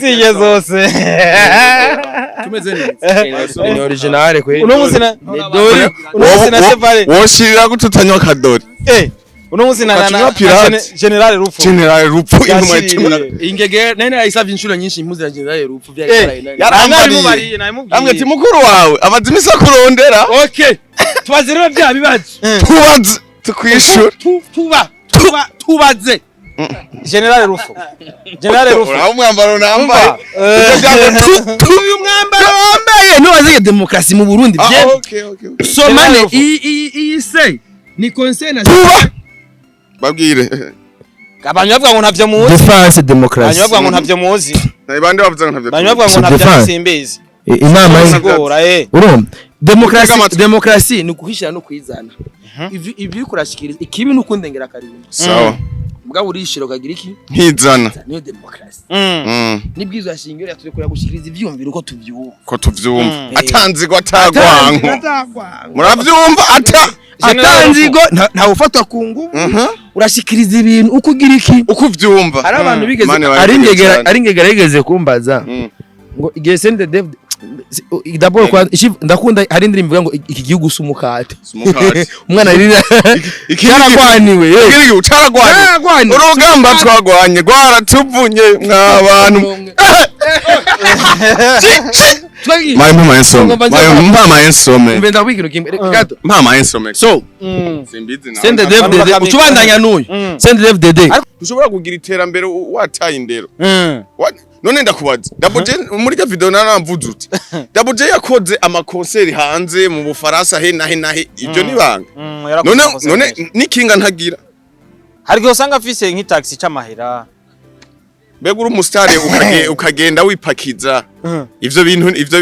Sige zose. Tumeze neza. Ni original kwe. Uno munsi na Chevale. Woshira gututanywa kadori. Uno munsi na General Rupfu. General Rupfu imwe ingege nene ayisavye inshuro nyinshi impuzi ya General Rupfu byari yarambariye. Amwe ati mukuru wawe abazimisa kurondera. Okay. Twazirira bya bibazo. Tubaze tukwishura. Tubaze. General Rupfu. General Rupfu. Ura umwambaro nambaye. Uyu mwambaro wambaye nuwaze demokrasi mu Burundi bye. Okay. So mane iyi say ni conseil na babwire. Abantu bavuga ngo ntavyo muzi. Defense democracy. Abantu bavuga ngo ntavyo muzi. Nabandi bavuga ngo ntavyo. Abantu bavuga ngo ntavyo simbizi. Inama y'ingora urumva demokrasi ni kuhishira no kwizana. Ivi kurashikiriza ikibi n'ukundengera karimba. Sawa. Mugabo urishiro kagira iki? Nkizana. Niyo demokrasi. Nibwizo yashingiro yaturi kura gushikiriza ivyumviro uko tuvyumva. Ko tuvyumva. Atanzigo atagwanko. Muravyumva atanzigo nta ufatwa ku nguvu. Urashikiriza ibintu uko ugira iki? Uko uvyumva. Ari abantu bigeze ari ingegera yigeze kumbaza. Ngo igihe sende David d'abord kwa ndakunda hari indirimbo ngo iki gihugu sumukate umwana rira cyarakwaniwe cyaragwanye urugamba twagwanye gwaratuvunye mwabantu mama ensome mbenda kwikino gato mama ensome so simbizi na sende David ucubandanya n'uyu sende David ushobora kugira iterambere wataye indero none ndakubaza Dabuje muri ga video naramvuze uti Dabuje yakoze amakonseri hanze mu Bufaransa he nahe ibyo nibanga none nikinga ntagira hariko usanga afise nk'itaxi c'amahera mbega uri umusitari ukagenda wipakiza ivyo bintu ivyo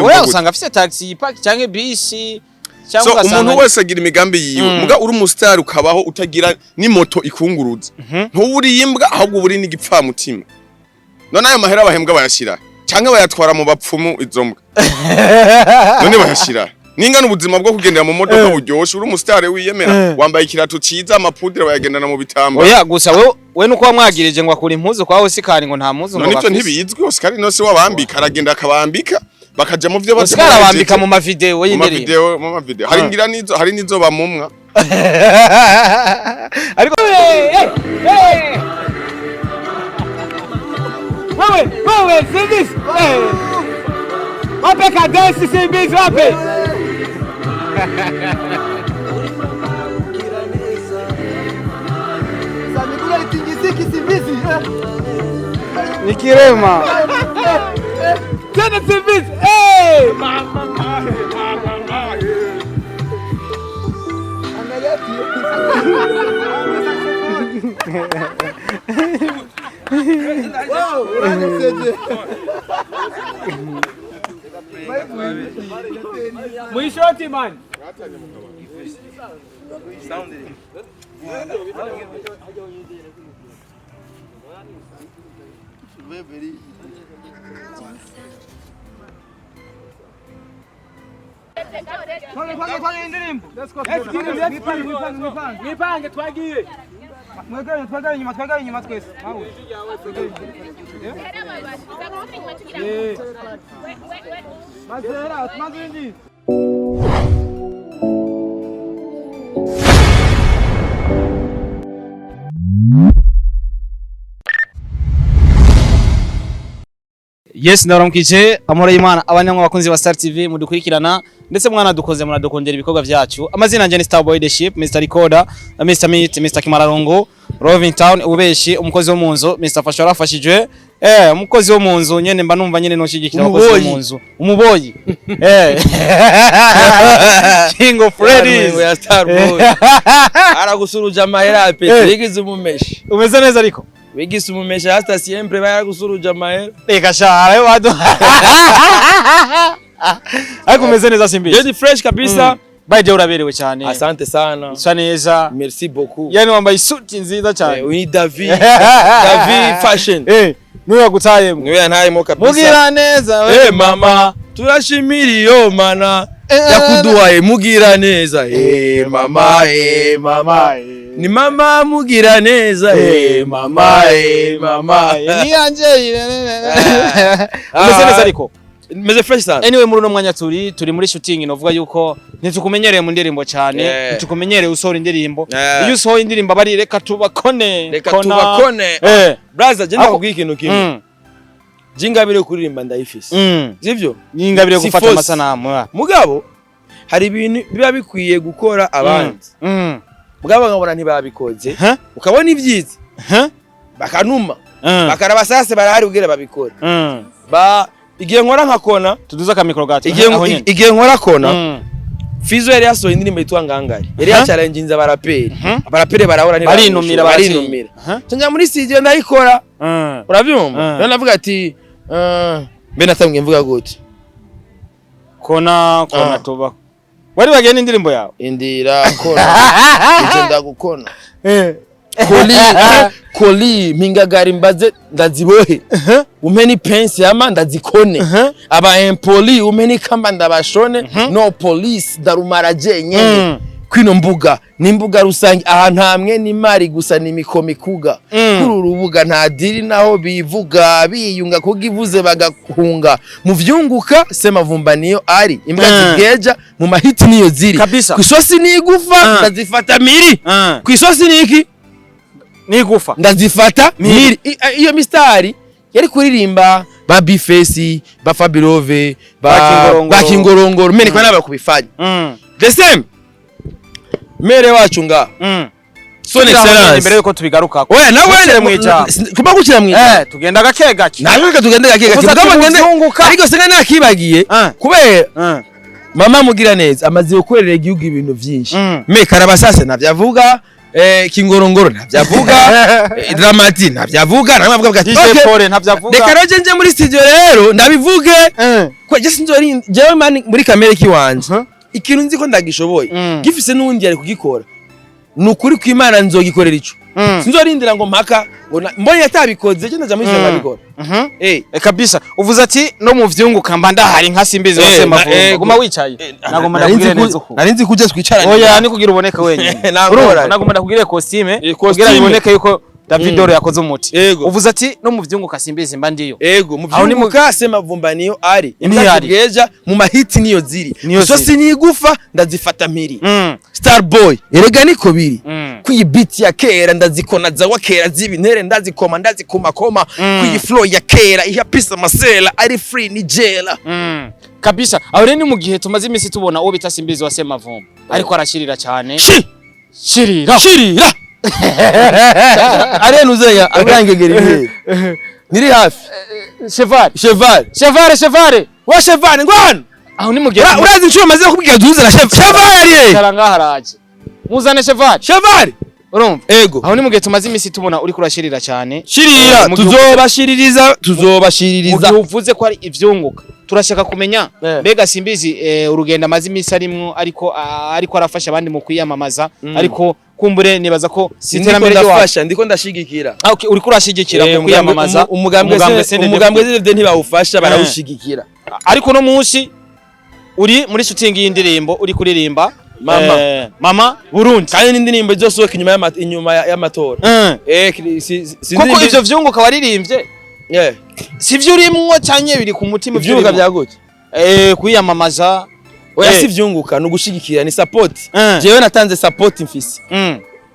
wewe usanga afise taxi ipaki canke bisi so umuntu wese agira imigambi yiwe muga uri umusitari ukabaho utagira ni moto ikunguruza ntuburi yimbwa ahubwo buri n'igipfa mutima none ayo mahera bahembwa bayashira canke bayatwara mu bapfumu izo mbwa none bayashira ningana ubuzima bwo kugendera mu modoka buryoshe uri umusitari wiyemera wambaye ikirato ciza amapudire bayagendana mu bitamba oya gusa we nuko wamwagirije ngo akura impuzu kwaho sikari ngo nta mpuzu ngo none ntibizwi Oscar nose wabambika aragenda akabambika bakaja mu vyo Oscar abambika mu mavideo y'indirimbo mu mavideo hari nizo bamumwa ariko Wewe, Simbizi. Wape kadensi Simbizi wape. Samigula itingiziki Simbizi. Nikirema. Tena Simbizi. Mama. Mwishoti man. Nipange twagiye. Twaganye inyuma twese. Mazera, tumanzi. Yes, ndaramukije amora y'Imana abanyamwe bakunzi ba Star TV mudukurikirana ndetse mwana dukoze muradukongera ibikorwa byacu amazina yanjye ni Starboy the Ship Mr Recorder Mr Meat Mr Kimararongo Roving Town ubeshi umukozi wo munzu Mr Fashora afashijwe umukozi wo munzu nyene mba numva nyene no shigikira umukozi wo munzu umuboyi King of Freddy's we are Starboy aragusuruja amahera pe yigize umumeshi umeze neza ariko wigise umumesha hasta siempre baya gusuruja mahera reka shara wadu ariko umeze neza Simbizi Jedi fresh kabisa baje uraberewe cyane asante sana usa neza merci beaucoup yani wambaye suti nziza cyane we David fashion niwe yagutayemo niwe yantayemo kabisa mugira neza we mama turashimiriyo mana yakuduhaye mugira neza mama ni mama mugira neza mama mama ni yanje umeze neza ariko meze fresh sana. Anyway muri uno mwanya turi muri shooting novuga yuko ntitukumenyereye mu ndirimbo cyane ntitukumenyereye usora indirimbo iyo usohoye indirimbo bari reka tubakone brother je ndakubwiye ikintu kimwe Jingabire kuririmba ndayifise sivyo Jingabire gufata amasanamu mugabo hari ibintu biba bikwiye gukora abandi mugabo ngabona ntibabikoze ukabona ibyiza bakanuma bakaraba sase barahari ugere babikora ba igihe nkora nkakona tuduza kamikro gato igihe nkora kona Fizo yari yasohoye indirimbo yitwa Ngangari yari yacalenginze abaraperi barahora barinumira cyanja muri studio ndayikora uravyumva rero navuga ati mbe natamwe mvuga gute kona tuba wari bagenda indirimbo yawe indira kona icyo ndagukona koli mingagari mbaze ndazibohe umeni pensi yama ndazikone aba empoli umeni kamba ndabashone no police darumara jenye kwino mbuga nimbuga rusangi ahantu hamwe ni mari gusa ni mikomikuga kuri urubuga nta diri naho bivuga biyunga kugivuze bagahunga mu vyunguka sema vumba niyo ari imbwa zigeja mu mahiti niyo ziri kwisosi ni igufa ndazifata miri kwisosi ni iki nigufa ndazifata miri iyo mistari yari kuririmba ba Bifesi ba Fabirove ba Kingorongoro mene kwa naba kubifanya the same mere wacu nga son excellence mbere yuko tubigaruka oya nawe mwica kuba gukira mwica tugenda gake gake naje tugenda gake gake ariko singa nakibagiye kubera mama mugira neza amaze gukorera igihugu ibintu byinshi me karabasase navyavuga Kingorongoro navyavuga Dramati navyavuga namavuga ati okay navyavuga reka roje nje muri studio rero ndabivuge ko je sinzori jewe mani muri kamera kiwanje ikintu nzi ko ndagishoboye gifise nundi yari kugikora nukuri kw'Imana nzogikorera ico sinzorindira ngo mpaka mbonye atabikoze je ndaja muri zo ngabikora kabisa uvuze ati no mu vyunguka mba ndahari nka simbizi wose mavumba guma wicaye nagomba ndakugire neza uko narinzi kujya twicarana oya ni kugira uboneka wenyine nagomba ndakugire costume kugira iboneke yuko Davidoro yakoze umuti uvuze ati no mu vyunguka simbizi mba ndiyo mu vyunguka sema vumba niyo ari imbyageja mu mahiti niyo ziri so sinigufa ndazifata mpiri Starboy erega niko biri kwi beat ya kera ndazikona za wakera zibintere ndazikoma ndazikoma kwi flow ya kera iya pisa masela ari free ni jela kabisa aho reni mu gihe tumaze imisi tubona uwo bita simbizi wasema vumba ariko arashirira cyane shirira arenuzenya abangegere niri hafi cheval wa cheval ngwana aho ni mugihe urazi ncuro maze kubwiga duze na cheval karanga haraje muzane cheval urumva ego aho ni mugihe tumaze imisi tubona uri kurashirira cyane shirira tuzobashiririza uvuze ko ari ivyunguka turashaka kumenya mbega simbizi urugendo amazi imisi arimwo ariko arafasha abandi mu kwiyamamaza ariko kumbure nibaza ko siterambere ndafasha ndiko ndashigikira okay uri kurashigikira mu kwiyamamaza umugambwe zivde ntibawufasha barawushigikira ariko no munsi uri muri shooting y'indirimbo uri kuririmba mama Burundi kandi n'indirimbo zosohoka inyuma y'amatora kuko ivyo vyunguka waririmbye sivyo urimwo cyanye biri ku mutima vyunguka byagute kwiyamamaza oya si vyunguka no gushigikira ni support jewe natanze support mfise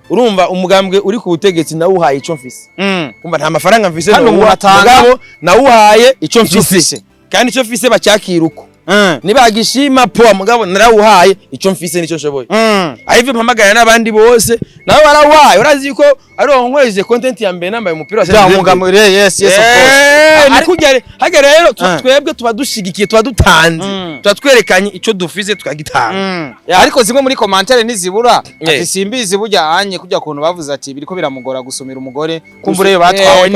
urumva umugambwe uri ku butegetsi nawuhaye ico mfise umva nta mafaranga mfise no muratanga nawuhaye ico mfise kandi ico mfise bacyakiruko nibagishima po mugabo narawuhaye ico mfise nico shoboye ahive mpamagara n'abandi bose nabo barawuhaye urazi yuko ari onkweze content ya mbere nambaye umupira wa umugambwe yes of course ariko hagere rero twebwe tuba dushigikiye tuba dutanze tuba twerekanye ico dufise tukagitanga ariko zimwe muri commentaire nizibura ati simbizi burya anye kujya kuntu bavuze ati biriko biramugora gusumira umugore kumbure batwawe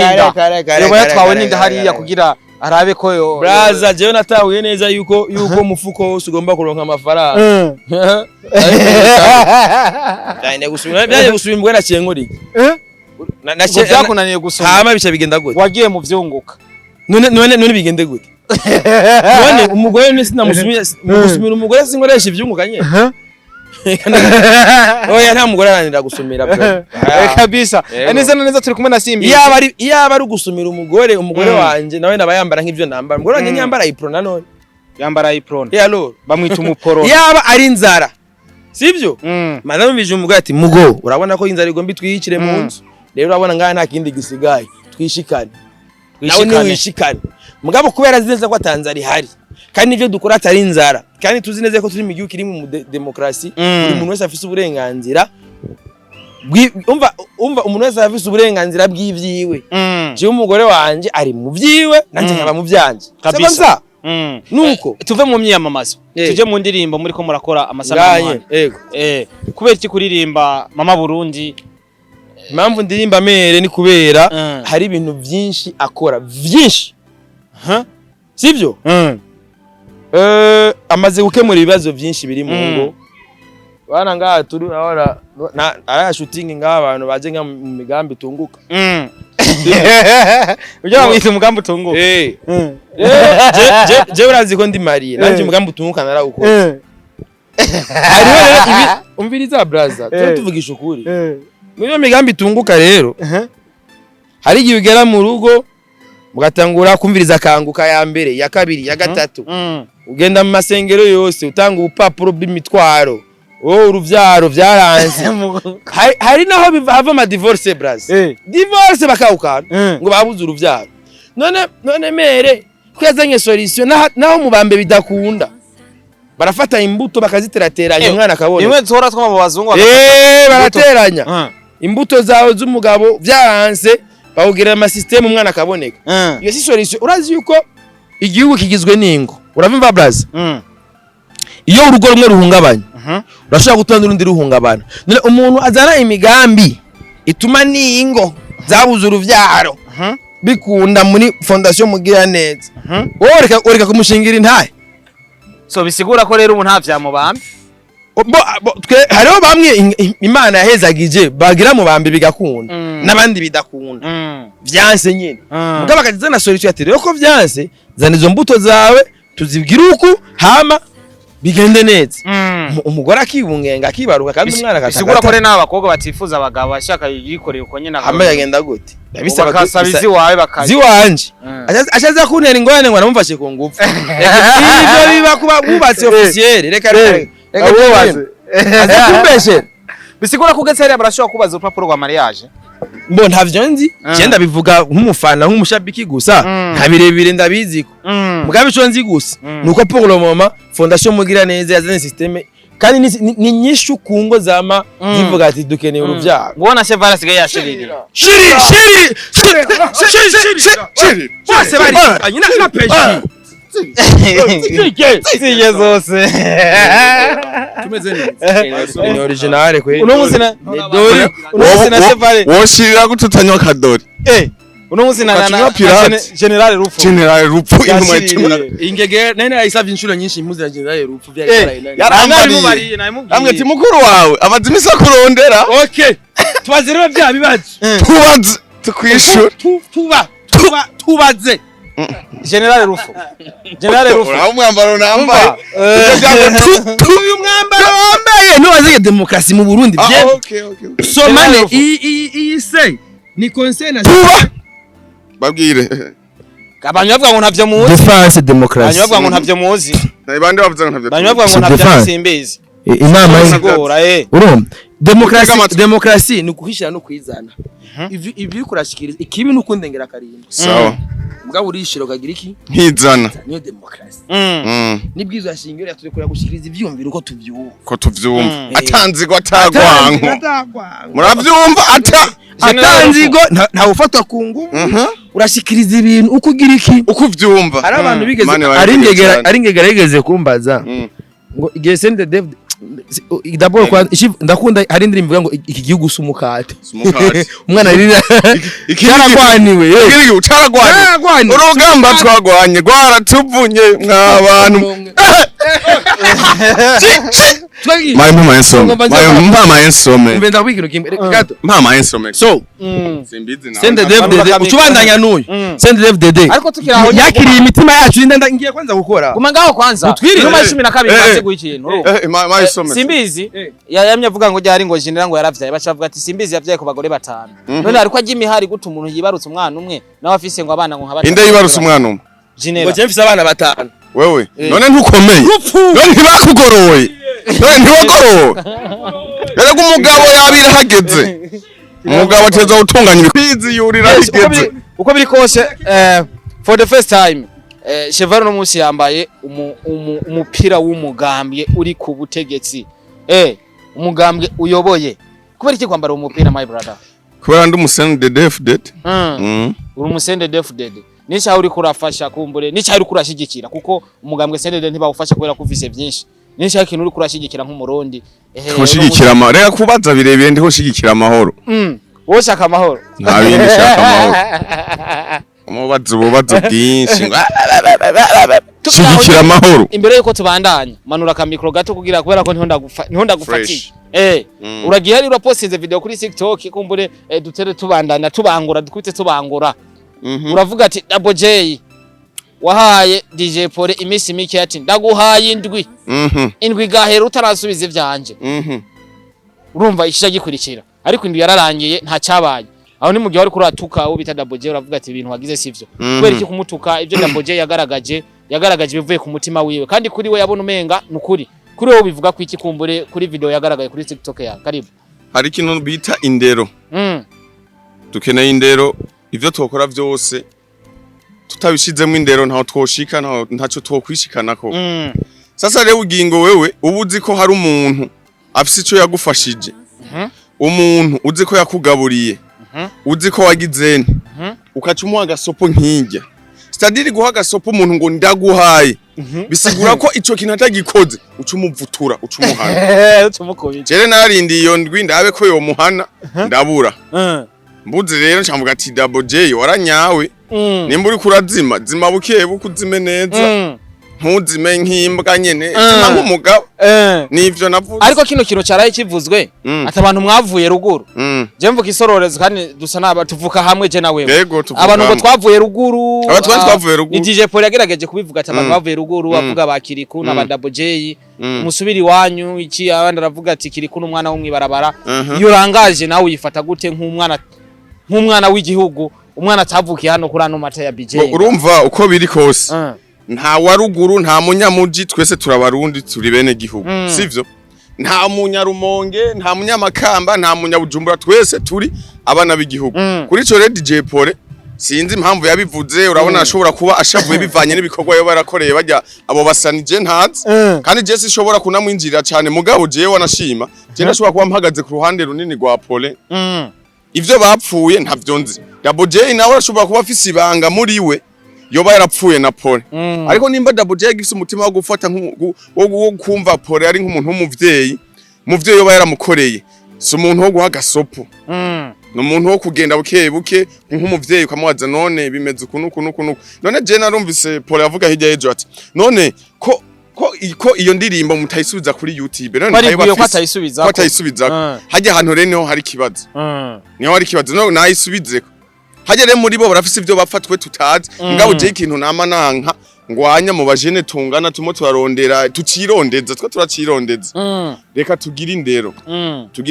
n'inda hariya kugira arabe ko yo braza jewe natahuye neza yuko mufuko wose ugomba kuronka amafaranga cyane gusubira imbwa naciye nkuri byakunaniye gusoma hama bica bigenda gute wagiye mu vyunguka none bigende gute none umugore ni sinamusumira umugore sinkoresha ivyunguka nye oya nta mugore aranira gusumira bro kabisa neza turi kumwe na Simbi iyaba ari gusumira umugore wanje nawe nabayambara nk'ivyo nambara umugore wanje nyambara ipro nanone yambara ipron yalo bamwita umuporo yaba ari inzara sivyo madame bije umugore ati mugo urabona ko inzara igomba twiyicire mu nzu rero urabona ngana nta kindi gisigaye twishikane nawe ni wishikane mugabo kubera zineza ko atanzari hari kandi nivyo dukora atari inzara kandi tuzi neza ko turi mu gihugu kiri mu demokrasi buri muntu wese afise uburenganzira umva umuntu wese afise uburenganzira bw'ivyiwe je umugore wanje ari mu vyiwe nanje nkaba mu vyanje kabisa nuko tuve mu myiyamamazo tuje mu ndirimbo muri ko murakora amasanamu yego kubera iki kuririmba Mama Burundi impamvu ndirimba mere ni kubera hari ibintu vyinshi akora vyinshi sivyo amaze gukemura ibibazo vyinshi biri mu ngo bana ngaha turi ahora aya shooting ngaha abantu baje nka mu migambi tunguka ujya bamwita umugambi utunguka je urazi ko ndi Marie nanje umugambi utunguka narawukora hariho rero umviriza brother tuvugisha ukuri muri migambi tunguka rero hari igihe ugera mu rugo mugatangura kumviriza kanguka ya mbere ya kabiri ya gatatu ugenda mu masengero yose utanga ubupapuro bw'imitwaro uruvyaro vyaranze hari naho bivava ama divorce brother divorce bakawukana ngo babuze uruvyaro none mere kwezanye solution naho mubambe bidakunda barafata imbuto bakaziterateranya umwana akabona imwe zora twama mu bazungu barateranya imbuto zawe z'umugabo vyaranze bawugira ama system umwana akaboneka iyo si solution urazi yuko igihugu kigizwe n'ingo uravimva brother iyo urugo rumwe ruhungabanye urashaka gutandura undi ruhungabana none umuntu azana imigambi ituma n'ingo zabuze uruvyaro bikunda muri fondation mugira neza oreka kumushingira intahe so bisigura ko rero ubu nta vyamubambe hariho bamwe Imana yahezagije bagira mu bambi bigakunda nabandi bidakunda vyanse nyine mugaba akazana solution ati rero ko vyanse zana izo mbuto zawe tuzibwira uku hama bigende neza umugore akibungenga akibaruka kandi umwana akataka bisigura ko rero n'abakobwa batifuza abagabo bashaka yikoreye uko nyene hama yagenda gute ndabisaba bakasabizi wawe bakaje ziwanje ashaza kuntera ingorane ngo namumfashe ku ngufu ivyo biba kuba bubatse officiel reka azakumbeshe bisigura ko ugetse barashobora kubaza urupapuro rwa mariage mbo ntavyo nzi cyenda bivuga nk'umufana nk'umushabiki gusa nkabirebire ndabiziko mugabe cyo nzi gusa nuko pour le moment fondation mugira neza yazanye systeme kandi ni nyishu kungo zama zivuga ati dukeneye uruvyaro ngona CHEVAL asigaye yashiriri shiri bose bari anyina na peshi Sige zose tumeze neza ni original kwe uno munsi na CHEVAL woshirira gututanywa kadori uno munsi na general rupfu intumwa y'icumi ingege nene ayisavye inshuro nyinshi impuzi ya general rupfu yarambariye namwe ati mukuru wawe abazimisa kurondera okay tubaze rero bya bibazo tubaze tukwishura tubaze general rupfu uraho umwambaro nambaye uyu mwambaro wambaye nubaze demokrasi mu Burundi bye somane iyi se ni conseil national babwire abantu bavuga ngo ntavyo muzi defense demokrasi abantu bavuga ngo ntavyo muzi nabandi bavuga ngo ntavyo abantu bavuga ngo ntavyo simbizi inama y'ingora demokrasi ni kuhishira no kwizana ivyo kurashikiriza ikibi n'ukundengera karimba sawa mugabo urishiro kagira iki nkizana niyo demokrasi nibwizo yashingiro yaturekura gushikiriza ivyumviro ko tuvyumva atanzigo atagwanko muravyumva atanzigo nta ufatwa kungu urashikiriza ibintu ukugira iki ukuvyumva ari abantu bigeze ari ingegera yigeze kumbaza ngo igihe sende David d'abord kwa ndakunda hari indirimbo ivuga ngo iki gihugu sumukate umwana rira cyaragwaniwe cyaragwaniwe urugamba twagwanye rwaratuvunye mwabantu Mama ensome. Mbenda wikino kimbe gato. Mama ensome. So, Simbizi na. Send the dev uchubandanya nuyu. Send the dev ariko tukiraho yakiriye imitima yacu ndenda ngiye kwanza gukora. Guma ngaho kwanza. Nyuma 12 baze guikintu. Mama ensome. Simbizi yamye avuga ngo ryari ngo jinira ngo yaravyaye bacavuga ati Simbizi yavyaye ku bagore 5. None ariko ajya imihari guta umuntu yibarutse umwana umwe nawe afise ngo abana ngo nk'abata. Inde yibarutse umwana umwe. Jinera. Ngo mfise abana 5. Wewe none ntukomeye. None ntibakugoroye. None ntiwagorowe. Erega umugabo yabira hageze. Umugabo ateza gutunganya ibikwizi yurira hageze. Uko biri kose for the first time CHEVAL no munsi yambaye umupira w'umugambwe uri ku butegetsi. Umugambwe uyoboye. Kubera iki kwambara umupira my brother? Kubera ndi umusende def dead. Uri umusende def dead. Nisha uri kurafasha kumbure, nisha uri kurashigikira kuko umugambwe sende ntibawufasha kubera kuvise byinshi. Nisha ikintu uri kurashigikira nk'umurundi. Kushigikira amahoro. Reka kubaza birebire ndiho shigikira amahoro. Wowe shaka amahoro. Nta bindi shaka amahoro. Umubazo bubazo bwinshi. Shigikira amahoro. Imbere yuko tubandanya, manura ka micro gato kugira kubera ko ntiho ndagufatiye. Uragiye ari urapostinze video kuri TikTok kumbure dutere tubandana tubangura dukubite tubangura. Uravuga ati Double J wahaye DJ Pole imisi mike ati ndaguhaye indwi. Indwi gahera utarasubiza ivyanje. Urumva ishija gikurikira ariko indwi yararangiye nta cyabaye. Aho ni mu gihe wari kuratuka wo bita Double J uravuga ati ibintu wagize sivyo. Kubera iki kumutuka ivyo Double J yagaragaje bivuye ku mutima wiwe kandi kuri we yabona umenga nukuri. Kuri wowe bivuga ku iki kumbure kuri video yagaragaye kuri TikTok ya karibu. Hari kintu bita indero. Dukeneye indero. Ivyo twokora vyose tutabishizemo indero ntaho twoshika ntaco twokwishikanako. Sasa rero ugingo wewe ubuzi ko hari umuntu afise ico yagufashije. Umuntu uzi ko yakugaburiye. Uzi ko wagizene. Ukacumuha agasopo nk'ijya. Stadiri guha agasopo umuntu ngo ndaguhaye. Bisigura ko ico kintu atagikoze ucumuvutura ucumuhana. Ucumukobije. Jere narindi iyo ndwi ndabe ko yo muhana ndabura. Mbuzi rero nshamvuga ati Double J waranyawe. Nimba uri kurazima zima buke bukuzime neza. Ntuzime nk'imbwa nyene zima nk'umugabo. Nivyo navuze. Ariko kino kino cyaraye kivuzwe ati abantu mwavuye ruguru. Je mvuka isororezo kandi dusa naba tuvuka hamwe je nawe. Abantu ngo twavuye ruguru. Twavuye ruguru. DJ Pole yagerageje kubivuga ati abantu bavuye ruguru avuga bakiriku n'aba Double J. Musubiri wanyu iki abandi aravuga ati kiriku n'umwana wo mwibarabara. Iyo rangaje nawe uyifata gute nk'umwana w'igihugu umwana atavukiye hano kuri ano mata ya BJ. Urumva uko biri kose. Nta waruguru nta munyamuji twese turabarundi turi bene gihugu sivyo nta munyarumonge nta munyamakamba nta munyabujumbura twese turi abana b'igihugu kuri ico rero DJ Pole sinzi impamvu yabivuze urabona ashobora kuba ashavuye bivanye n'ibikorwa yo barakoreye bajya abo basanije ntazi kandi je sishobora kunamwinjirira cyane mugabo je wanashima je nashobora kuba mpagaze ku ruhande runini rwa Pole ivyo bapfuye ntavyo nzi Double J nawe arashobora kuba afise ibanga muri we yoba yarapfuye na Pole ariko nimba Double J gifise umutima wo gufata wo kumva Pole ari nk'umuntu w'umuvyeyi yoba yaramukoreye si umuntu wo guha gasopo no umuntu wo kugenda buke nk'umuvyeyi ukamubaza none bimeze ukuntu none je narumvise Pole avuga hirya y'ejo ati none ko iyo ndirimbo mutayisubiza kuri YouTube none ntayiba atayisubiza hajya ahantu rero niho hari kibazo no nayisubizeko hajya rero muri bo barafise ivyo bafatwe tutazi ngabo je ikintu nama nanka ngwanya mu bajene tungana tumo turarondera tucirondeza twa turacirondeza reka tugira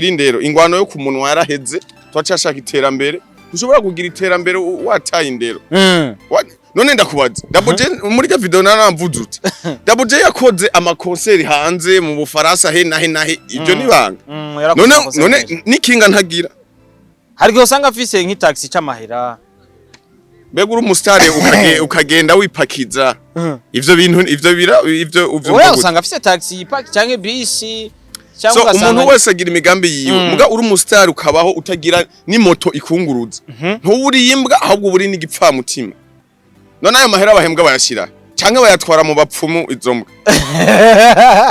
indero ingwano yo kumunwa yaraheze twacashaka iterambere ushobora kugira iterambere wataye indero none ndakubaza Double J muri ga video naramvuze uti Double J yakoze amakonseri hanze mu Bufaransa he nahe ibyo nibanga none nikinga ntagira hari usanga afise nk'itaxi c'amahera mbega uri umustare ukagenda wipakiza ivyo bintu ivyo oya usanga afise taxi ipaki canke bisi cyangwa umuntu wese agira imigambi yiwe muga uri umustare ukabaho utagira ni moto ikunguruza ntuburi imbwa ahubwo buri n'igipfa mutima none ayo mahera bahembwa bayashira canke bayatwara mu bapfumu izo mbwa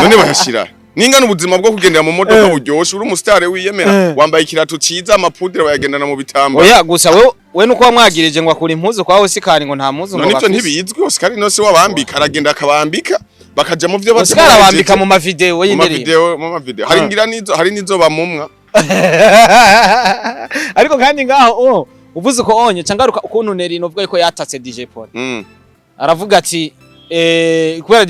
none bayashira Ningana ubuzima bwo kugendera mu modoka buryoshe uri umustare wiyemera wambaye ikirato ciza amapudire bayagendana mu bitamba. Oya gusa we nuko wamwagirije ngo akura impuzu kwaho sikari ngo nta mpuzu ngo bafise. None ivyo ntibizwi Oscar nose wabambika aragenda akabambika bakaja mu vyo Oscar abambika mu mavideo y'indirimbo mu mavideo hari nizo bamumwa ariko kandi ngaho uvuze uko onye cangaruka ukuntu Nelly novuga ko yatatse DJ Paul aravuga ati kubera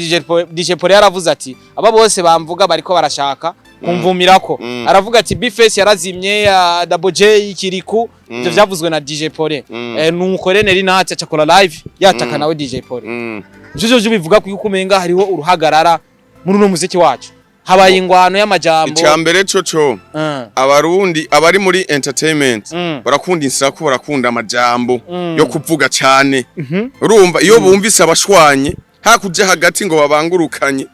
DJ Paul yaravuze ati aba bose bamvuga bariko barashaka kumvumirako aravuga ati Bface yarazimye ya Double J Kiriku ivyo vyavuzwe na DJ Paul nuko Nelly NAT acakora live yataka nawe DJ Paul ivyo bivuga ko ukumenga hariho uruhagarara muri no muziki wacu habaye ingwano y'amajambo icambere coco abarundi abari muri entertainment barakunda insako barakunda amajambo yo kuvuga cyane urumva iyo bumvise abashwanye hakuja hagati ngo babangurukanye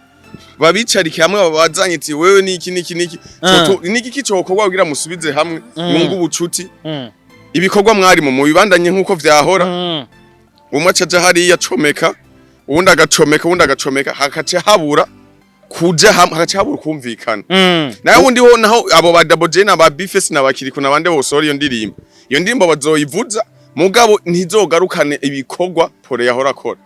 babicarike hamwe babazanye ati wewe niki niki kicokorwa kugira musubize hamwe mwungu bucuti ibikorwa mwari mu bibandanye nkuko vyahora umwe acaja hari yacomeka uwundi agacomeka hakace habura kuja hamwe hakace habura kumvikana nayo wundi ho naho abo ba Double J na ba Bface na bakiriko nabande bose iyo ndirimbo bazoyivuza mugabo ntizogarukane ibikorwa Pole yahora akora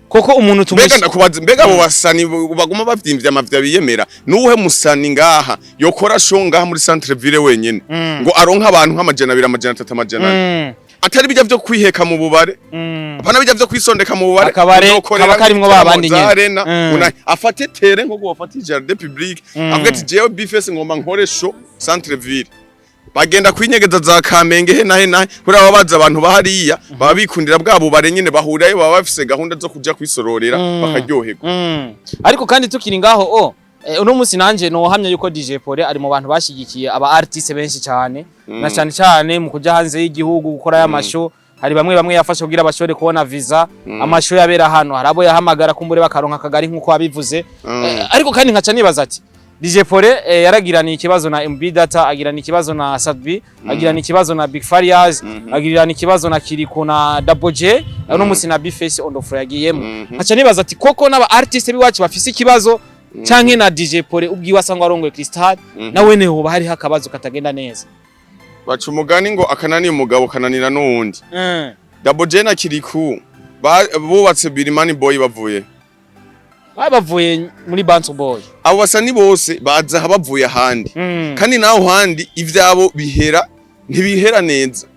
koko umuntu tumushaka ndakubaza mbega abo basani baguma bavyimvye amavya biyemera nuhe musani ngaha yokora show ngaha muri centre ville wenyene ngo aronka abantu nk'amajana 2 amajana 3 amajana atari bijya byo kwiheka mu bubare apana bijya byo kwisondeka mu bubare kaba karimwo babandi nyene afate terrain nko gufata jardin public avuga ati jewe Bface ngomba nkore show centre ville bagenda kwinyegeza za Kamenge he nahe kuri abo baza abantu bahariya baba bikundira bwabo bare nyene bahurayo baba bafise gahunda zo kuja kwisororera bakaryoherwa ariko kandi tukiri ngaho uno musi nanje no hamya yuko DJ Paul ari mu bantu bashigikiye aba artiste benshi cyane na cyane mu kuja hanze y'igihugu gukora y'amasho hari bamwe yafasha kugira abashore kubona visa amasho yabera hano harabo yahamagara kumbure bakaronka kagari nkuko abivuze ariko kandi nkaca nibaza ati DJ Paul yaragirana ikibazo na MB Data agirana ikibazo na Sadbi agirana ikibazo na Big Farias agirana ikibazo na Kiriku na Double J uno musi na Bface on the floor yagiyemo nkaca nibaza ati koko n'aba artiste biwacu bafise ikibazo canke na DJ Paul ubwiwe asangwa arongoye Crystal nawe ne hoba hari hakabazo katagenda neza baca umugani ngo akanani umugabo kananira n'uwundi Double J na Kiriku bubatse Birimani Boy bavuye muri Bantu Boy abo basani bose baza bavuye ahandi kandi naho handi ivyabo ntibihera neza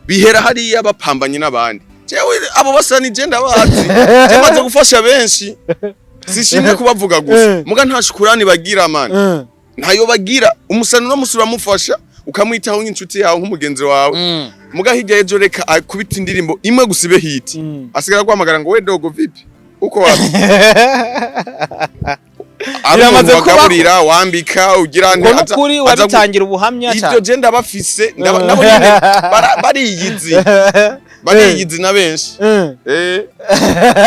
bihera hari abapambanye n'abandi jewe abo basani je ndabazi cyamaze gufasha benshi sishimye kubavuga gusa muga nta shukurani bagira man ntayo bagira umusani no musura mufasha ukamwitaho nk'inshuti yawe nk'umugenzi wawe muga hirya ejo reka akubita indirimbo imwe gusibe hit asigara kwamagara ngo we dogo vipi uko wapi Biramaze kubaburira wambika ugira nti kuri wabitangira ubuhamya cyane ivyo je ndabafise nabo bariyizi na benshi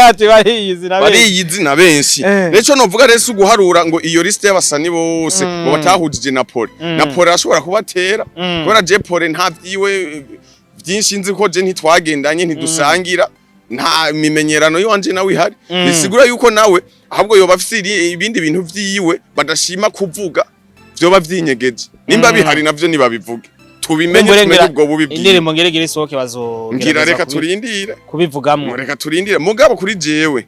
ati bariyizi na benshi neco novuga rero uguharura ngo iyo liste y'abasani bose ngo batahujije na Paul arashobora kubatera kubera je Paul nta vyiwe byinshi nzi ko je ntitwagendanye ntidusangira nta mimenyerano yanje nawe ihari bisigura yuko nawe ahubwo yoba afite ibindi bintu vyiwe badashima kuvuga vyoba vyinyegeje nimba bihari navyo nibabivuge tubimenye tumenye ubwo bubibwiye indirimbo ngeregere soke ngira reka turindire kubivugamwe reka turindire mugabo kuri jewe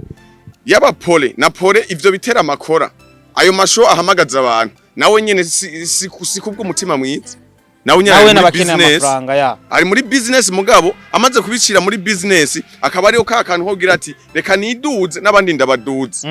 yaba Paul na Paul ivyo bitera amakora ayo masho ahamagaza abantu nawe nyene si kubwo umutima mwiza nawe nyene n'abakene amafaranga ya ari muri business mugabo amaze kubicira muri business akaba ariyo kakantu hogira ati reka niduze n'abandi ndabaduze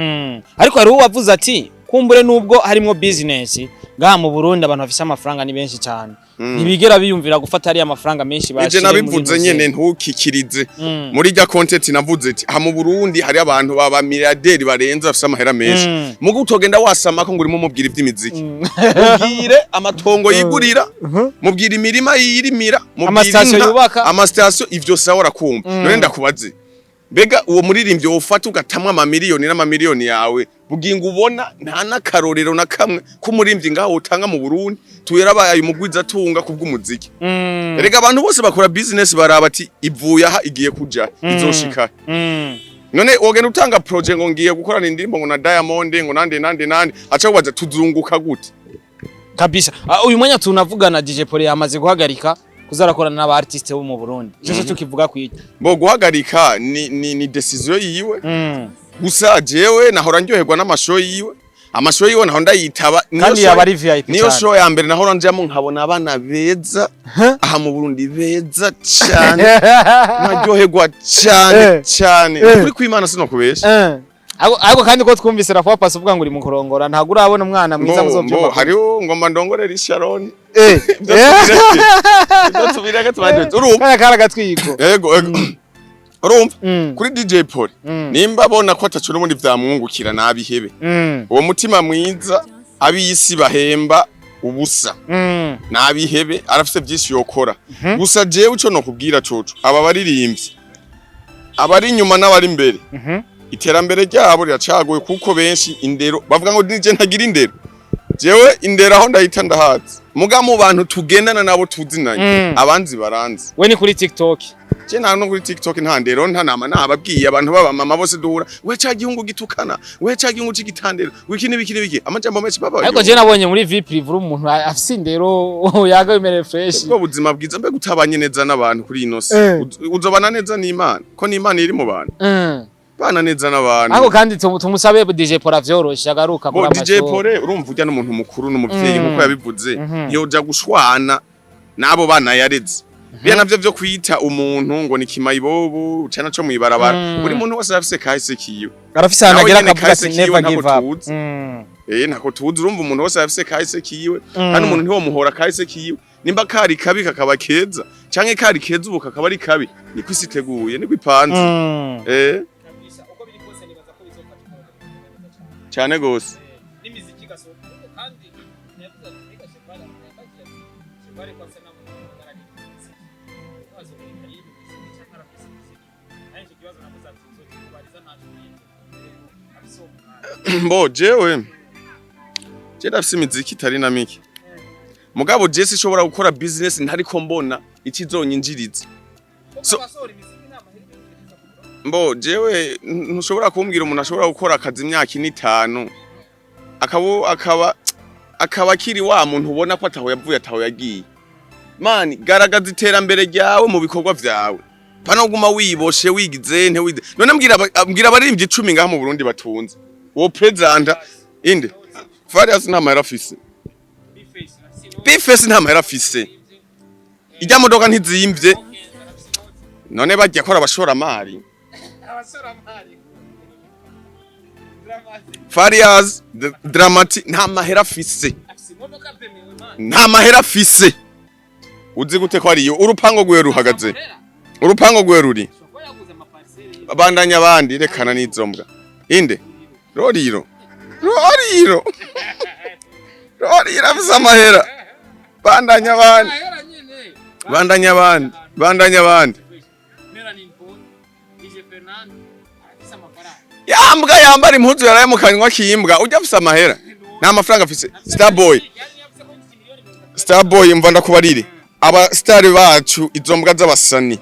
ariko hari uwavuze ati kumbure nubwo harimo business ngaha mu Burundi abantu bafise amafaranga ni benshi cyane ntibigera biyumvira gufata ari amafaranga menshi bashire muri nabivuze nyene ntukikirize muri rya content navuze ati ha mu Burundi hari abantu baba milliardaire barenza bafise amahera menshi mugo utogenda wasama ko ngurimo mubwira ivy'imiziki mubwire amatongo yigurira mubwira imirima yirimira mubwira amastation ivyo sawora kumva none ndakubaze Bega uwo muririmbyi wofata ugatamwa amamiliyoni n'amamiliyoni yawe bugingo ubona nta nakarorero na kamwe kumurimbyi ngaho utanga mu Burundi tuyerabaye umugwiza tunga kubw'umuziki Erega abantu bose bakora business baraba ati ivuye aha igiye kuja izoshika None wogenda utanga project ngo ngiye gukorana indirimbo ngo na Diamond ngo nande acha kubaza tuzunguka gute kabisa uyu mwanya tunavugana DJ Paul yamaze guhagarika kuzarakorana n'aba artiste bo mu Burundi. Cyo tukivuga kwiki. Bo guhagarika ni decision yiwe. gusa jewe nahora ndyoherwa n'amashow yiwe amashow yiwe naho ndayitaba kandi yaba ari VIP niyo show ya mbere nahora njamo nkabona abana beza aha mu Burundi beza cyane naryoherwa cyane kuri kwimana sino kubesha Ako kandi ko twumvise rafa pasi uvuga ngo uri mu kurongora ntago urabona umwana mwiza muzovyumva hariho ngomba ndongorera Sharon tubireke urumva kara gatwiko yego urumva kuri DJ Paul nimba abona ko atacu n'ubundi vyamwungukira nabihebe uwo mutima mwiza abiyisi bahemba ubusa nabihebe arafise byinshi yokora gusa jewe ico no kubwira coco aba baririmbyi abari nyuma n'abari imbere iterambere ryabo riracagoye kuko benshi indero bavuga ngo nije ntagira indero jewe indero aho ndahita ndahazi muga mu bantu tugendana nabo tuzinanye abanzi baranzi we ni kuri TikTok je nta kuri TikTok nta ndero nta nama nababwiye abantu baba mama bose duhura we ca gihungu gitukana we ca gihungu c'igitandero wiki nibiki amajambo menshi baba ariko je nabonye muri vie prive umuntu afise indero yaga bimere fresh ubwo buzima bwiza mbe gutabanye neza n'abantu kuri ino si uzobana neza n'Imana ko n'Imana iri mu bantu bana neza n'abantu ariko kandi tumusabe DJ Paul avyoroshe agaruka kuri amasho DJ Paul urumva ujya n'umuntu mukuru n'umuvyeyi nkuko yabivuze yoja gushwana nabo bana yareze bya navyo vyo kwita umuntu ngo ni kimayibobu cana co mwibarabara buri muntu wose afise kahise kiyo arafise hanagera akavuga ati never give up ntako tuzi urumva umuntu wose afise kahise kiwe kandi umuntu ntiwo muhora kahise kiwe nimba kari kabi kakaba keza canke kari keza ubu kakaba ari kabi ni kwisiteguye ni kwipanze cyane gose n'imiziki gasohoka kandi yavuze ati reka CHEVAL CHEVAL ko asa namu ngarani kwazo muri karibu cyangwa arafise ariko kibazo navuze ati zo kubariza ntacu mbo jewe ndafise imiziki itari na miki mugabo Jesse ishobora gukora business ntariko mbona ikizonyinjiriza mbo jewe ntushobora kumbwira umuntu ashobora gukora akazi imyaka 5 akaba kiri wa muntu ubona ko ataho yavuye ataho yagiye mani garagaza iterambere ryawe mu bikorwa vyawe pana guma wiboshe wigize nte wize none mbwira abaririmbyi 10 ngaha mu Burundi batunze wo president inde Farias nta mahera afise Bface nta mahera afise ijya modoka ntizimvye none bajya kora abashora mari Farias Dramati nta mahera afise nta mahera afise uzi gute ko ariyo urupango gwe ruhagaze urupango gwe ruri abandanya abandi rekana n'izombwa inde roriro afise amahera bandanya abandi yambwa yambara impuzu yaraye mu kanywa kimbwa ujya afise amahera nta mafaranga afise Starboy mva ndakubarire aba star bacu izo mbwa z'abasani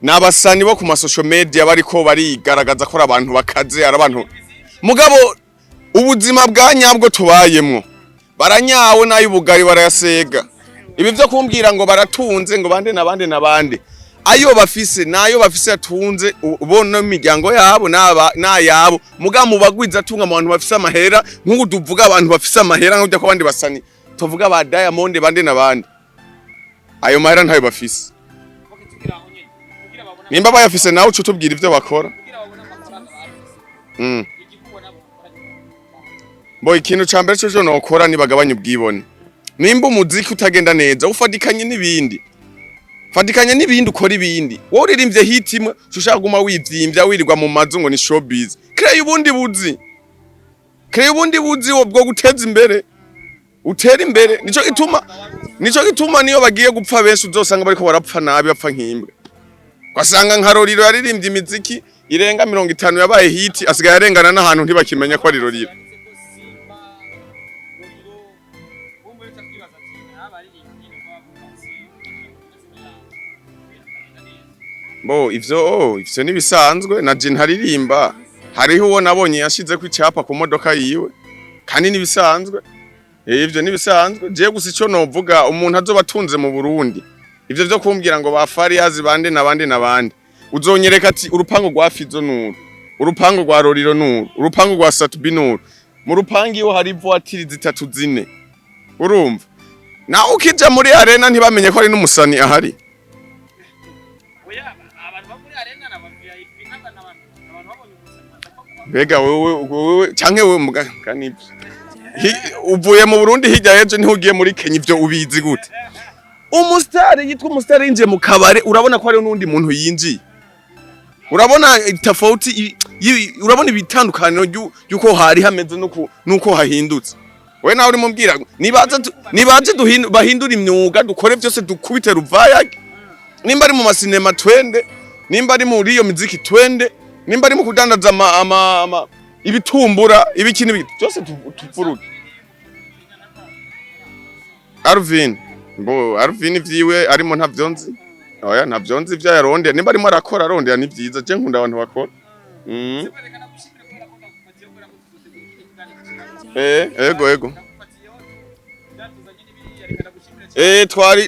n'abasani bo ku masocial media bariko barigaragaza ko abantu bakaze ari abantu mugabo ubuzima bwa nyabwo tubayemwo baranyawe n'ayubugari barayasega ibi byo kumbwira ngo baratunze ngo bande nabande ayo bafise nayo bafise atunze ubona imiryango yabo nayabo mugabo bagwiza tunga mu bantu bafise amahera nk'uko tuvuga abantu bafise amahera nk'ujya ko abandi basani tuvuga ba Diamond bande nabande ayo mahera ntayo bafise nimba bayafise nawe uco tubwira ivyo bakora bo ikintu cambere cyo nokora ni bagabanya ubwibone nimba umuziki utagenda neza ufadikanye n'ibindi ukora ibindi wowe uririmbye hit imwe ushaka guma wivyimbya wirirwa mu mazu ngo ni showbiz kreye ubundi buzi bwo guteza imbere utera imbere nico gituma niyo bagiye gupfa benshi uzosanga bariko barapfa nabi bapfa nk'imbwa kwasanga nka Roriro yaririmbye imiziki irenga 50 yabaye hit asigaye arengana n'ahantu ntibakimenya ko ari Roriro bo ivyo nibisanzwe na je ntaririmba hariho uwo nabonye yashize ku icapa ku modoka yiwe kandi nibisanzwe ivyo nibisanzwe je gusa ico novuga umuntu azobatunze mu Burundi ivyo byo kumbwira ngo ba Farias bande nabandi uzonyereka ati urupango rwa Fizo nuru urupangu rwa Roriro nuru, urupangu rwa Satubi nuru. Mu rupangu iyo hari voitire zitatu zine. Urumva? Na ukija muri arena ntibamenye ko ari n'umusani ahari. Oya, abantu bakuri arena na VIP n'abantu babonye umusani. Bega wewe canke wewe muganibyo. Uvuye mu Burundi hirya yeje ntugiye muri Kenya ivyo ubizi gute? Umusitari yitwa umusitari yinjiye mu kabare urabona ko ari n'undi muntu yinjiye. Urabona tofauti urabona ibitandukaniro yuko hari hameze nuko hahindutse. We nawe uri mumbwira nibaje bahindura imyuga dukore byose dukubite ruvaya. Nimba ari mu masinema twende, nimba ari muri iyo muziki twende, nimba ari mu kudandaza ibitumbura ibikini byose tuvuruke. Arvin vyiwe arimo ntavyonzi. Oya ntavyonzi ivyo yaronde nimba arimo arakora arondera ni vyiza je nkunda abantu bakora. Ego.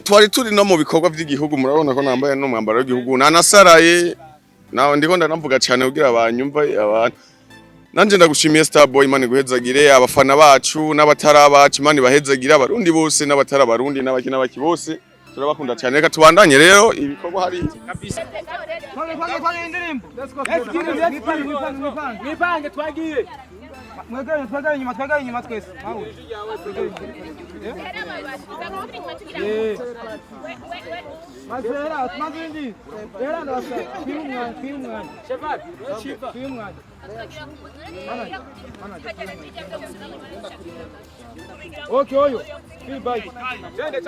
Twari turi no mu bikorwa by'igihugu murabona ko nambaye no mwambaro w'igihugu nanasaraye naho ndiko ndanavuga cyane kugira abanyumva abantu nanje ndagushimiye Starboy Imana guhezagire abafana bacu n'abatarabacu Imana bahezagire abarundi bose n'abatarabarundi n'abakina baki bose turabakunda cyane reka tubandanye rero ibikorwa hari kabisa Twage indirimbo. Let's go. Nipange twagiye. Twagaye inyuma twese. Mazera, mazindi. Era ndabasa. Film. Cheval. Film. Okay, oyo. Film bike. Twende.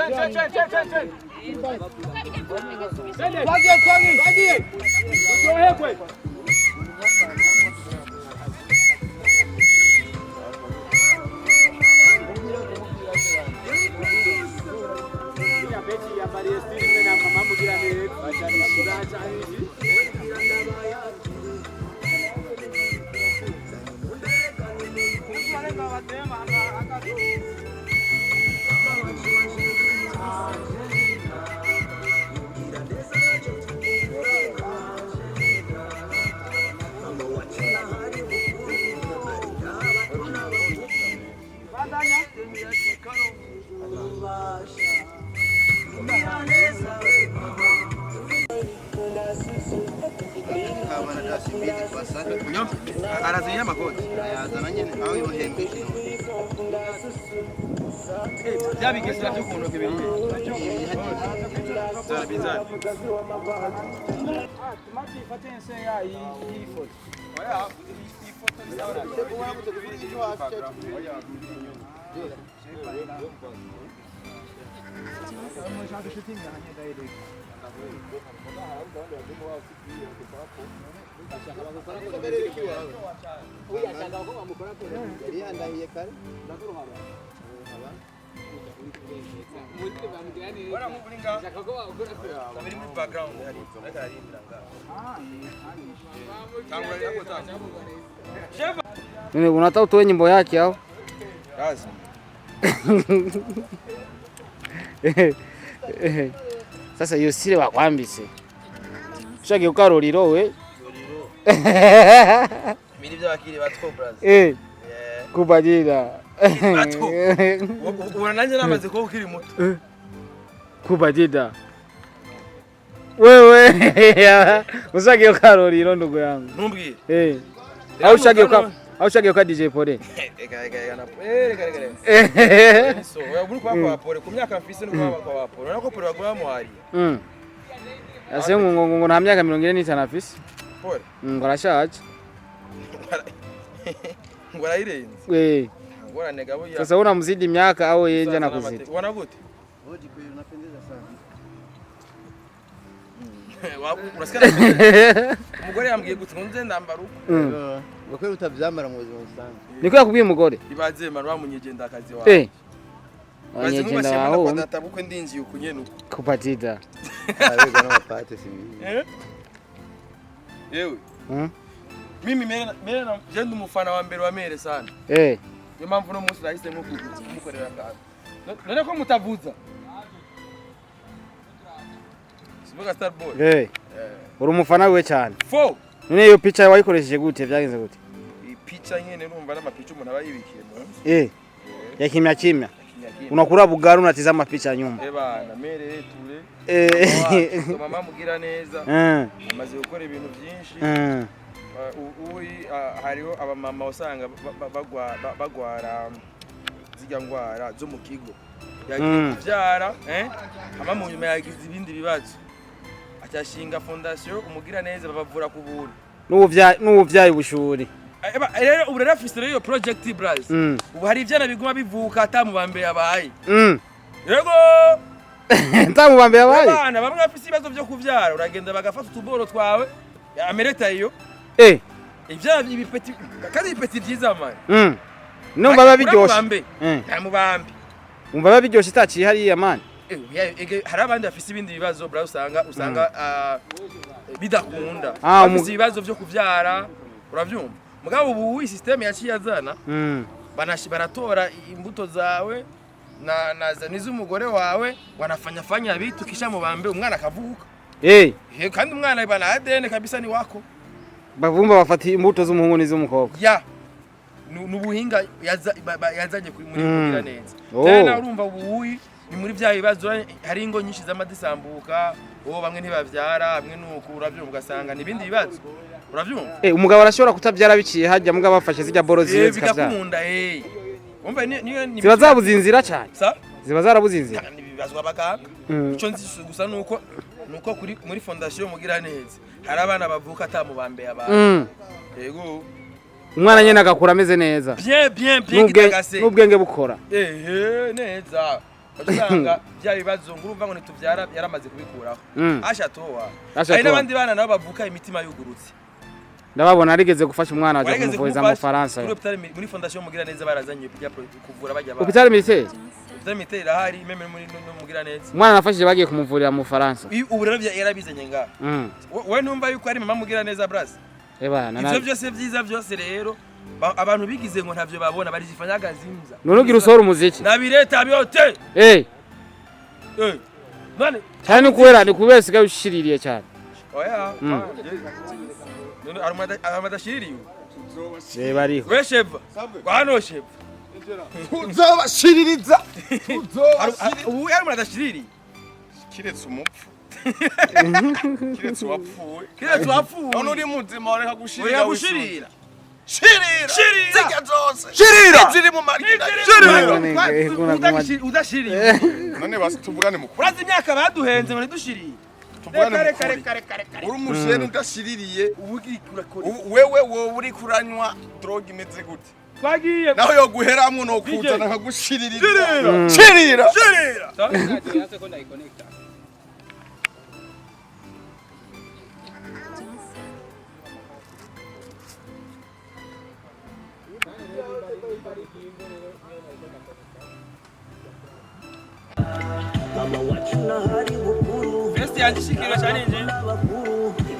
Twagi. Yohe kwe. Arazinya makoti ayazana nyene aho yohembe byabigesera cyo kuno kibiri bizana Tumati fatense ya iyi foto. oya iyi foto ni sawa kubona kutegura icyo hasi oya Mshaka shooting hanya direct. Unataka utoe nyimbo yake au? lazima Sasa iyo sire wakwambise. Ushake ukaroriro we. mini by'abakiri batwo brother Kubadira. batwo ubona nanjye namaze ko ukiri muto Kubadida. Wewe ushake ukaroriro ndugu yangu. ntumbwire Au ushake uka DJ Pole. So uri kwa Pole ku myaka mfise no kwa Pole nako Pole bagura muhari Ase ngo nta myaka 45 afise Pole ngo arashaje ngo arayirenze ngo aranega bo sasa unamzidi miaka au yeye nje anakuzidi wana gute Hoji kwa unapendeza sana. Unasikia umugore yambwiye gute ngo nze ndambara uko Ngakwe utavyambara mu buzima busanzwe. niko yakubwiye umugore ibaze mara bamunyegenda akazi wawe Anyegenda waho kwa databukwe ndinjiye uko nyene uko kupatida Abega n'amapate simbi. yewe mimi mera jenda umufana wa mbere wa mere sana niyo mpamvu no munsi nahise mukorera akazi none ko mutavuza sivuga Starboy uri umufana we cyane fo none iyo picha wayikoresheje gute byagenze gute picha nyene numva n'amapicha umuntu aba yibikiye munsi ya kimya kimya unakula bugari unatizama picha nyuma bana mere ture mama mugira neza amaze gukora ibintu byinshi uyi hariho abamama usanga bagwara zijya ngwara zo mu kigo yagiye kuvyara ama mu nyuma yagize ibindi bibazo acyashinga fondation umugira neza babavura ku buntu n'ubuvyaye bushuri rero ubu rero afise iyo project bras ubu hari ivyana biguma bivuka atamubambe yabaye yego ntamubambe yabaye abana bamwe afise ibibazo byo kuvyara uragenda bagafata utuboro twawe amereta iyo ivyana ibipeti kandi ibipeti vyiza man numva babiryoshe ntamubambe umva babiryoshe itaciye hariya man hari abandi bafise ibindi bibazo bra usanga bidakunda bafise ibibazo byo kuvyara uravyumva mugabo ubu system yaciye azana baratora imbuto zawe na nizumugore wawe wanafanya bitu kisha mubambe umwana akavuka kandi umwana bana ADN kabisa ni wako bavumba bafati imbuto z'umuhungu n'iz'umukobwa ya nubuhinga yazanye kuri muri kugira neza tena urumva ubu ni muri bya bibazo hari ingo nyinshi z'amadisambuka bamwe ntibavyara bamwe nuko uravyumva ugasanga nibindi bibazo uravyumva umugabo arashobora kutavyara biciye hajya mugabo bafashe zijya boro ziye zikavyara bigakunda umva ni ziba zabuzinzira cyane ziba zarabuzinzira nibibazwa abaganga ico nzi gusa nuko kuri muri fondation mugira neza hari abana bavuka atamubambe abantu yego umwana nyene agakura ameze neza bien kitagase n'ubwenge bukora neza usanga bya bibazo ngurumva ngo nituvyara yaramaze kubikuraho ashatowa ari nabandi bana nabo bavuka imitima yugurutse ndababona arigeze gufasha umwana aje kumuvuriza mu Faransa muri fondation mugira neza barazanye kuvura bajya ba hôpital militaire ahari meme muri mugira neza umwana nafashije bagiye kumuvurira mu Faransa ubu rero yarabizanye nga we numva yuko ari mama mugira neza bras ivyo byose vyiza byose rero abantu bigize ngo ntavyo babona bari zifanyaga zimza none ugira usora umuziki nabireta byote none cyane kuwera ni kubesiga ushiririye cyane oya none arumadashiririye bariho we sheva hano sheva uzobashiririza ubu arumadashiririye kiretse umupfu kiretse wapfuye none uri muzima ureka gushirira Shirira ziri mu market udashiriye none basi tuvugane mu urazi imyaka baduhenze ngo dushiriye tuvugane kare uri umushene udashiririye wewe uri kuranywa drogue imeze gute twagiye naho yo guheramwe no kuzana nkagushirira shirira ko ndayiconnecta mama wacu nahari bukuru Best yandishikira cyane nje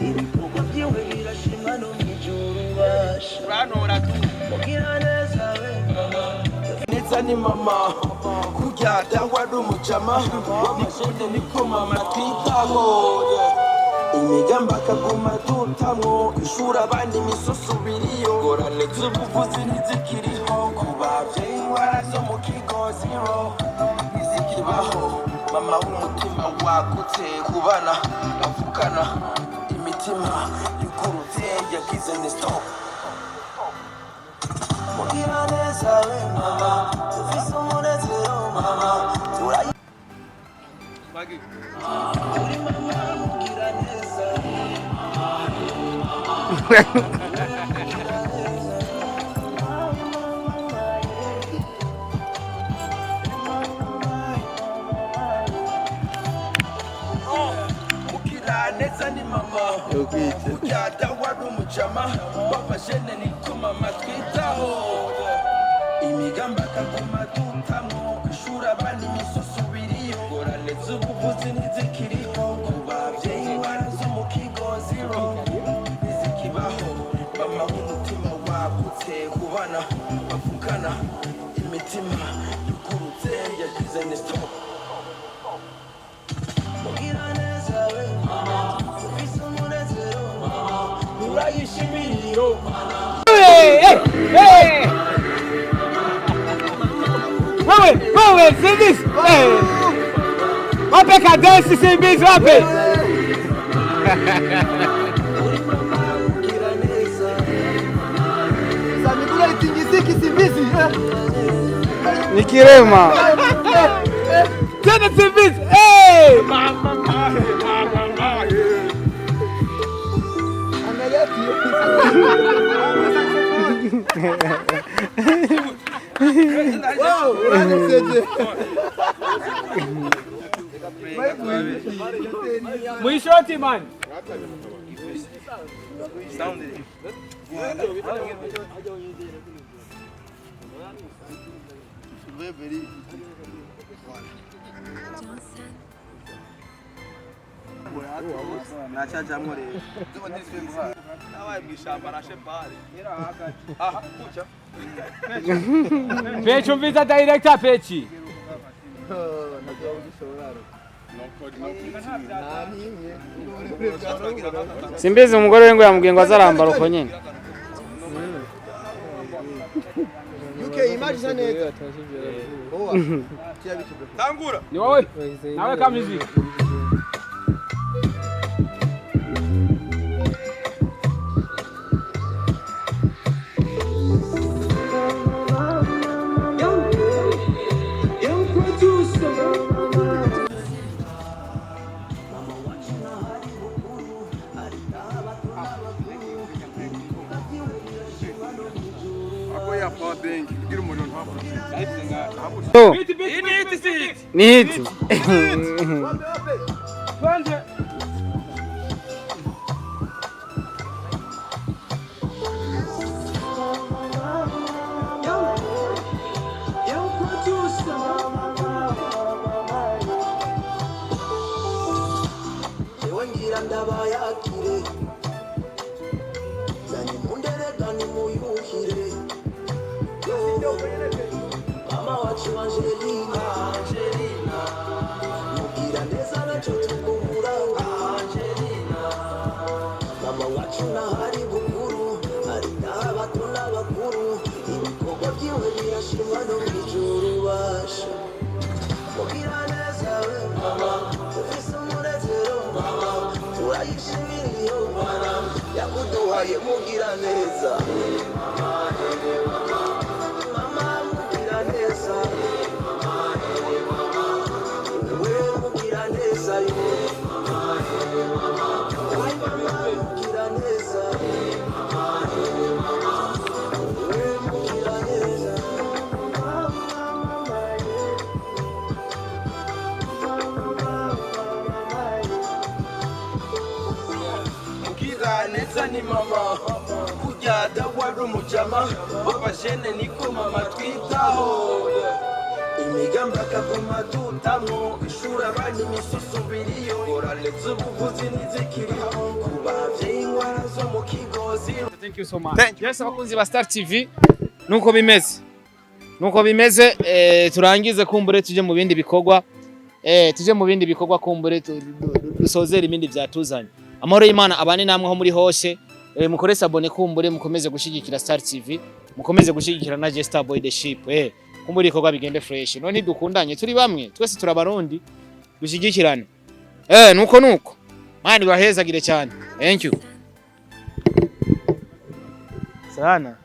ibikorwa byiwe birashima no mwijuru basha uranora tu mugira neza we mama neza ni mama kujya cyangwa n'umucama nikude niko mama twitaho imigamba kaguma tutamwo ishura abandi imisoso biriyo gorane z'ubuvuzi ntizikiriho kubavye ingwara zo mu kigo zero ntizikibaho mama w'umutima wagutse kubana bavukana imitima yukurutse yagize ni stop mugira neza we mama ufise umunezero mama uri mama mugira neza neza ni mama ujyada wari umucama wafashene niko mama twitaho imigamba kaguma tutamwo kwishura abandi imisoso biriyo gorane z'ubuvuzi ntizikiriho kubavyeyi ingwara zo mu kigo zero ntizikibaho mama w'umutima wagutse kubana bavukana imitima yukurutse yagize ni stop mugira neza we mama ufise umunezero mama turayishimiriyo wewe Simbizi wape kadensi Simbizi wape Samigula itingiziki Simbizi ni kirema tena Simbizi mama Mwishoti man. Pechi umvisa director Pechi. Simbizi umugore we ngo yamubwiye ngo azarambara uko nyene. Tangura. Ni wowe? Nawe ka music. Ni hiti. Ni mama kujada wari umujama w'abajene niko mama twitaho imigamba kavuma tutamwo ishuri abandi imisusu biriyo oraletse ubuvuzi n'izikiriho kubavye ingwara zo mu kigozi. Thank you so much. Yes, abakunzi ba Star TV nuko bimeze turangize kumbure tuje mu bindi bikorwa kumbure dusozera ibindi byatuzanye. Amahoro y'Imana abane namwe aho muri hose mukore sabone kumbure mukomeze gushigikira Star TV mukomeze gushigikira na Star Boy the Ship kumbure ikorwa bigende fresh none dukundanye turi bamwe twese turabarundi dushigikirane nuko mani bahezagire cyane. Thank you sana.